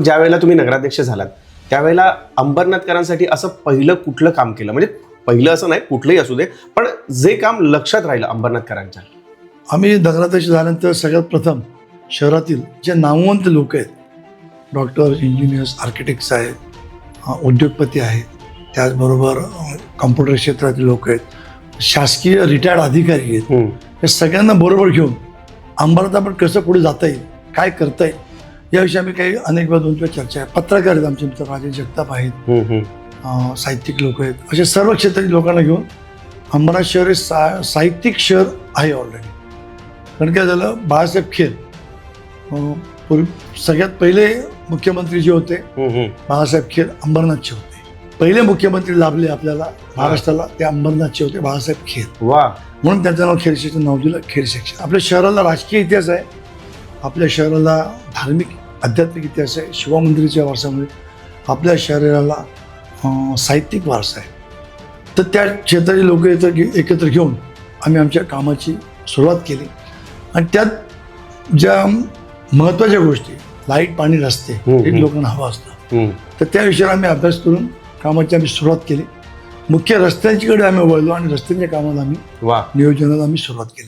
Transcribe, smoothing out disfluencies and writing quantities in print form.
ज्यावेळेला तुम्ही नगराध्यक्ष झालात त्यावेळेला अंबरनाथकरांसाठी असं पहिलं कुठलं काम केलं, म्हणजे पहिलं असं नाही कुठलंही असू दे, पण जे काम लक्षात राहिलं अंबरनाथकरांच्या? आम्ही नगराध्यक्ष झाल्यानंतर सगळ्यात प्रथम शहरातील जे नामवंत लोक आहेत, डॉक्टर, इंजिनियर्स, आर्किटेक्ट्स आहेत, उद्योगपती आहेत, त्याचबरोबर कॉम्प्युटर क्षेत्रातील लोक आहेत, शासकीय रिटायर्ड अधिकारी आहेत, हे सगळ्यांना बरोबर घेऊन अंबरनाथ आपण कसं पुढे जाता येईल, काय करता येईल याविषयी आम्ही काही अनेक वेळा 2 चर्चा आहे. पत्रकार आहेत आमचे मित्र, राजेश जगताप आहेत, साहित्यिक लोक आहेत, असे सर्व क्षेत्रातील लोकांना घेऊन अंबरनाथ शहर हे साहित्यिक शहर आहे ऑलरेडी. कारण काय झालं, बाळासाहेब खेर सगळ्यात पहिले मुख्यमंत्री जे होते बाळासाहेब खेर अंबरनाथचे होते. पहिले मुख्यमंत्री लाभले आपल्याला महाराष्ट्राला ते अंबरनाथचे होते, बाळासाहेब खेर. वा, म्हणून त्यांचं नाव खेर सेक्शन नाव दिलं, खेर सेक्शन. आपल्या शहराला राजकीय इतिहास आहे, आपल्या शहराला धार्मिक आध्यात्मिक इतिहास आहे, शिवमंदिराच्या वारसामुळे आपल्या शहराला साहित्यिक वारसा आहे. तर त्या क्षेत्रातील लोक एकत्र घेऊन आम्ही आमच्या कामाची सुरुवात केली. आणि त्यात ज्या महत्त्वाच्या गोष्टी, लाईट, पाणी, रस्ते हे लोकांना हवं असतं, तर त्या विषयावर आम्ही अभ्यास करून कामाची आम्ही सुरुवात केली. मुख्य रस्त्यांच्याकडे आम्ही वळलो आणि रस्त्यांच्या कामाला आम्ही नियोजनाला आम्ही सुरुवात केली.